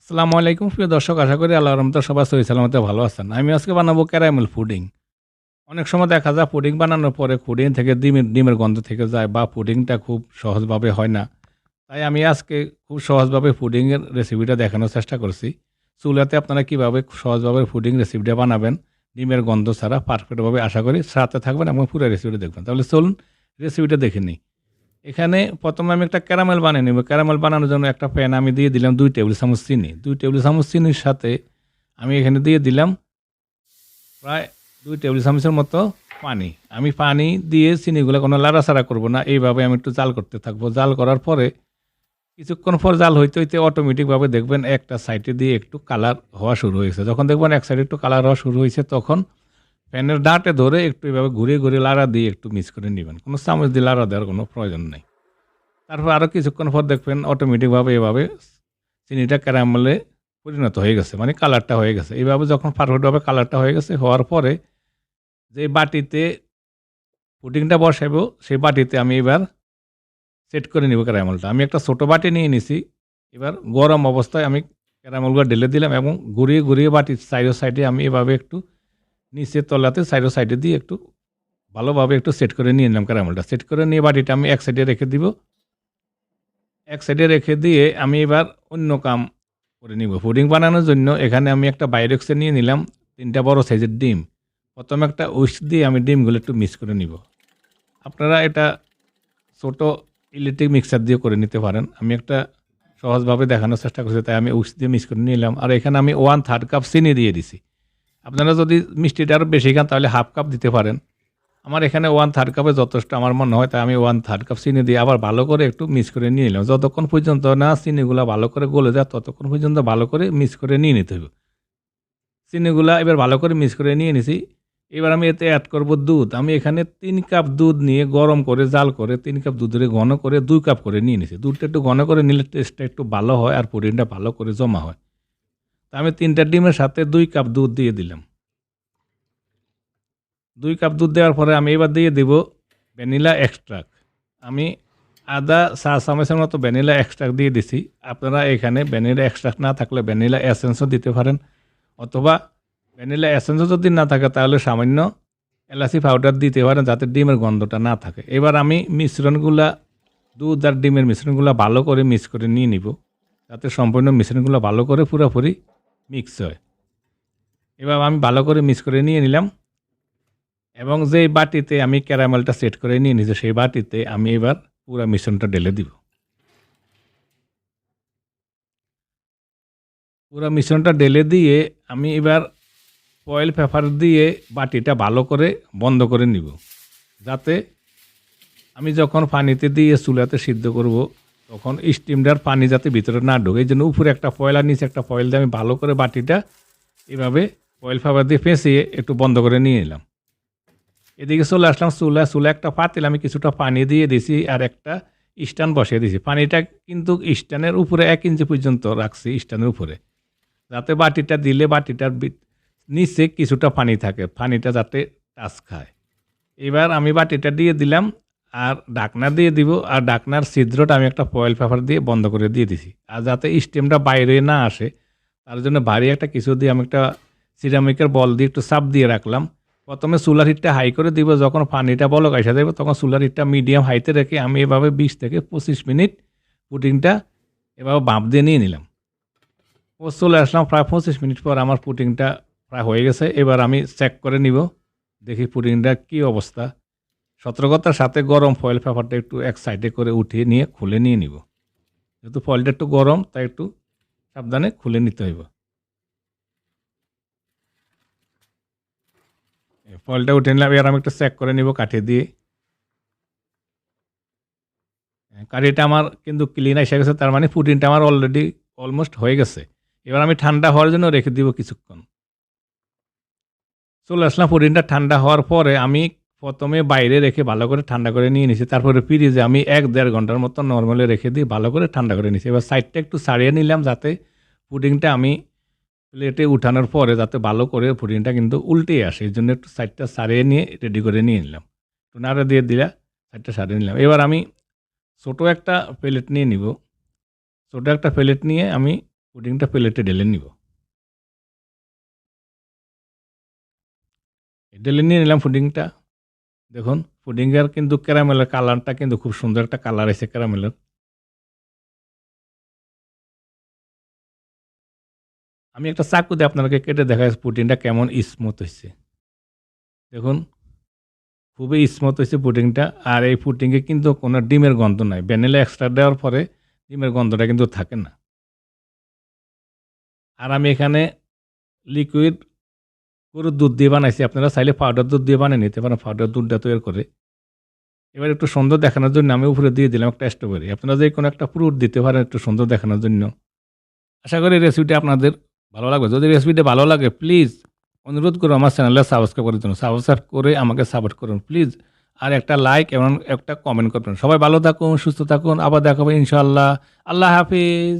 আসসালামু আলাইকুম প্রিয় দর্শক, আশা করি আল্লাহর রহমতে সবাই সহি সালামতে ভালো আছেন। আমি আজকে বানাবো ক্যারামেল পুডিং। অনেক সময় দেখা যায় পুডিং বানানোর পরে পুডিং থেকে ডিমের গন্ধ থেকে যায় বা পুডিংটা খুব সহজভাবে হয় না। তাই আমি আজকে খুব সহজভাবে পুডিংয়ের রেসিপিটা দেখানোর চেষ্টা করছি। চুলাতে আপনারা কীভাবে সহজভাবে পুডিং রেসিপিটা বানাবেন ডিমের গন্ধ ছাড়া পারফেক্টভাবে, আশা করি সাথে থাকবেন এবং পুরো রেসিপিটা দেখবেন। তাহলে চলুন রেসিপিটা দেখে নিই। এখানে প্রথমে আমি একটা ক্যারামেল বানিয়ে নেব। ক্যারামেল বানানোর জন্য একটা প্যান আমি দিয়ে দিলাম ২ টেবিল চামচ চিনি। ২ টেবিল চামচ চিনির সাথে আমি এখানে দিয়ে দিলাম প্রায় ২ টেবিল চামচের মতো পানি। আমি পানি দিয়ে চিনিগুলো কোনো লাড়াচাড়া করব না। এইভাবে আমি একটু জাল করতে থাকবো। জাল করার পরে কিছুক্ষণ পর জাল হইতে, হইতে অটোমেটিকভাবে দেখবেন একটা সাইডে দিয়ে একটু কালার হওয়া শুরু হয়েছে। যখন দেখবেন এক সাইডে একটু কালার হওয়া শুরু হয়েছে, তখন প্যানের ডাঁটে ধরে একটু এভাবে ঘুরিয়ে, ঘুরিয়ে লাড়া দিয়ে একটু মিক্স করে নিবেন। কোনো চামচ দিয়ে লাড়া দেওয়ার কোনো প্রয়োজন নেই। তারপর আরও কিছুক্ষণ পর দেখবেন অটোমেটিকভাবে এভাবে চিনিটা ক্যারামেলে পরিণত হয়ে গেছে, মানে কালারটা হয়ে গেছে। এইভাবে যখন পারফেক্টভাবে কালারটা হয়ে গেছে, হওয়ার পরে যে বাটিতে পুডিংটা বসাবো সেই বাটিতে আমি এবার সেট করে নিব ক্যারামেলটা। আমি একটা ছোটো বাটি নিয়ে নিছি। এবার গরম অবস্থায় আমি ক্যারামেলগুলো ঢেলে দিলাম এবং ঘুরিয়ে, ঘুরিয়ে বাটির সাইডে আমি এভাবে একটু নিচে তলাতে সাইডে দিয়ে একটু ভালোভাবে একটু সেট করে নিয়ে নিলাম ক্যারামেলটা। সেট করে নিয়ে বাটিটা আমি এক সাইডে রেখে দিব। এক সাইডে রেখে দিয়ে আমি এবার অন্য কাম করে নিব। পুডিং বানানোর জন্য এখানে আমি একটা বাইরেক্সে নিয়ে নিলাম ৩টা বড় সাইজের ডিম। প্রথমে একটা উইস্ক দিয়ে আমি ডিমগুলো একটু মিক্স করে নিব। আপনারা এটা ছোট ইলেকট্রিক মিক্সার দিয়ে করে নিতে পারেন। আমি একটা সহজভাবে দেখানোর চেষ্টা করছি, তাই আমি উইস্ক দিয়ে মিক্স করে নিলাম। আর এখানে আমি 1/3 কাপ চিনি দিয়ে দিছি। আপনারা যদি মিষ্টিটা আরও বেশি খান তাহলে হাফ কাপ দিতে পারেন। আমার এখানে 1/3 কাপে যথেষ্ট আমার মনে হয়, তাই আমি 1/3 কাপ চিনি দিয়ে আবার ভালো করে একটু মিক্স করে নিয়ে নিলাম। যতক্ষণ পর্যন্ত না চিনিগুলা ভালো করে গলে যায় ততক্ষণ পর্যন্ত ভালো করে মিক্স করে নিয়ে নিতে হবে। চিনিগুলা এবার ভালো করে মিক্স করে নিয়ে নিছি। এবার আমি এতে অ্যাড করব দুধ। আমি এখানে ৩ কাপ দুধ নিয়ে গরম করে জাল করে ৩ কাপ দুধের ঘন করে ২ কাপ করে নিয়ে নিছি। দুধটা একটু ঘন করে নিলে টেস্টটা একটু ভালো হয় আর পুডিংটা ভালো করে জমা হয়। তা আমি ৩টা ডিমের সাথে ২ কাপ দুধ দিয়ে দিলাম। ২ কাপ দুধ দেওয়ার পরে আমি এবার দিয়ে দিব ভ্যানিলা এক্সট্রাক্ট। আমি আধা চা চামচের মতো ভ্যানিলা এক্সট্রাক্ট দিয়ে দিছি। আপনারা এখানে ভ্যানিলা এক্সট্রাক্ট না থাকলে ভ্যানিলা এসেন্সও দিতে পারেন, অথবা ভ্যানিলা এসেন্সও যদি না থাকে তাহলে সামান্য এলাচি পাউডার দিতে পারেন, যাতে ডিমের গন্ধটা না থাকে। এবার আমি মিশ্রণগুলা দুধ আর ডিমের মিশ্রণগুলো ভালো করে মিক্স করে নিয়ে নিব, যাতে সম্পূর্ণ মিশ্রণগুলো ভালো করে পুরোপুরি মিক্স হয়। এবার আমি ভালো করে মিক্স করে নিয়ে নিলাম এবং যেই বাটিতে আমি ক্যারামেলটা সেট করে নিয়ে নিয়েছি সেই বাটিতে আমি এবার পুরো মিশ্রণটা ঢেলে দিব। পুরো মিশ্রণটা ঢেলে দিয়ে আমি এবার ফয়েল পেপার দিয়ে বাটিটা ভালো করে বন্ধ করে নিব, যাতে আমি যখন পানিতে দিয়ে চুলাতে সিদ্ধ করব তখন স্টিমটার পানি যাতে ভিতরে না ঢোকে, এই জন্য উপরে একটা ফয়েল আর নিচে একটা ফয়েল দিয়ে আমি ভালো করে বাটিটা এভাবে ফয়েল পেপার দিয়ে পেঁচিয়ে একটু বন্ধ করে নিয়ে নিলাম। এদিকে চলে আসলাম চুলা একটা পাতিল আমি কিছুটা পানি দিয়ে দিছি আর একটা স্ট্যান্ড বসিয়ে দিয়েছি। পানিটা কিন্তু স্ট্যান্ডের উপরে ১ ইঞ্চি পর্যন্ত রাখছি স্ট্যান্ডের উপরে, যাতে বাটিটা দিলে বাটিটার নিচে কিছুটা পানি থাকে, পানিটা যাতে টাচ খায়। এবার আমি বাটিটা দিয়ে দিলাম আর ঢাকনা দিয়ে দিব, আর ঢাকনার ছিদ্রটা আমি একটা ফয়েল পেপার দিয়ে বন্ধ করে দিয়ে দিছি। আর যাতে স্টিমটা বাইরে না আসে তার জন্য ভারী একটা কিছু দিয়ে আমি একটা সিরামিকের বল দিয়ে একটু চাপ দিয়ে রাখলাম। প্রথমে চুলার হিটটা হাই করে দিব, যখন পানিটা বলক এসে যাবে তখন চুলার হিটটা মিডিয়াম হাইতে রেখে আমি এভাবে ২০ থেকে ২৫ মিনিট পুডিংটা এভাবে ভাপ দিয়ে নিয়ে নিলাম। চলে আসলাম প্রায় ২৫ মিনিট পর আমার পুডিংটা প্রায় হয়ে গেছে। এবার আমি চেক করে নিব, দেখি পুডিংটা কী অবস্থা। সতর্কতার সাথে গরম ফয়েল পেপারটা একটু এক সাইডে করে উঠিয়ে নিয়ে খুলে নিয়ে নিব, যেহেতু ফয়েলটা একটু গরম তাই একটু সাবধানে খুলে নিতে হইব। ফয়েলটা উঠে নিলাম, এবার আমি একটু চেক করে নিব কাঠি দিয়ে। কাঠিটা আমার কিন্তু ক্লিন এসে গেছে, তার মানে পুডিংটা আমার অলরেডি অলমোস্ট হয়ে গেছে। এবার আমি ঠান্ডা হওয়ার জন্য রেখে দিব কিছুক্ষণ। চলে আসলাম পুডিংটা ঠান্ডা হওয়ার পরে আমি প্রথমে বাইরে রেখে ভালো করে ঠান্ডা করে নিয়ে নিছি। তারপরে ফ্রিজে আমি ১-১.৫ ঘন্টার মতো নরমালি রেখে দিয়ে ভালো করে ঠান্ডা করে নিছি। এবার সাইডটা একটু ছাড়িয়ে নিলাম, যাতে পুডিংটা আমি প্লেটে উঠানোর পরে যাতে ভালো করে পুডিংটা কিন্তু উল্টে আসে, এই জন্য একটু সাইডটা ছাড়িয়ে নিয়ে রেডি করে নিয়ে নিলাম। একটু নাড়া দিয়ে দিলা সাইডটা ছাড়িয়ে নিলাম। এবার আমি ছোটো একটা প্লেট নিয়ে নিব। ছোটো একটা প্লেট নিয়ে আমি পুডিংটা প্লেটে ঢেলে নিব। ঢেলে নিয়ে নিলাম পুডিংটা। দেখুন পুডিংয়ের কিন্তু ক্যারামেলের কালারটা কিন্তু খুব সুন্দর একটা কালার এসে ক্যারামেলের। আমি একটা চাকু দিয়ে আপনাদেরকে কেটে দেখাচ্ছি পুডিংটা কেমন স্মুথ হইছে। দেখুন খুবই স্মুথ হইছে পুডিংটা। আর এই পুডিংয়ে কিন্তু কোনো ডিমের গন্ধ নাই। ভ্যানিলা এক্সট্রা দেওয়ার পরে ডিমের গন্ধটা কিন্তু থাকে না। আর আমি এখানে লিকুইড গরুর দুধ দিয়ে বানাইছি। আপনারা চাইলে পাউডার দুধ দিয়ে বানিয়ে নিতে পারেন, পাউডার দুধটা তৈরি করে। এবার একটু সুন্দর দেখানোর জন্য আমি উপরে দিয়ে দিলাম একটা স্ট্রবেরি। আপনারা যে কোনো একটা ফ্রুট দিতে পারেন একটু সুন্দর দেখানোর জন্য। আশা করি রেসিপিটা আপনাদের ভালো লাগবে। যদি রেসিপিটা ভালো লাগে প্লিজ অনুরোধ করুন আমার চ্যানেলটা সাবস্ক্রাইব করার জন্য। সাবস্ক্রাইব করে আমাকে সাপোর্ট করুন প্লিজ। আর একটা লাইক এবং একটা কমেন্ট করবেন। সবাই ভালো থাকুন, সুস্থ থাকুন। আবার দেখা হবে ইনশাআল্লাহ। আল্লাহ হাফিজ।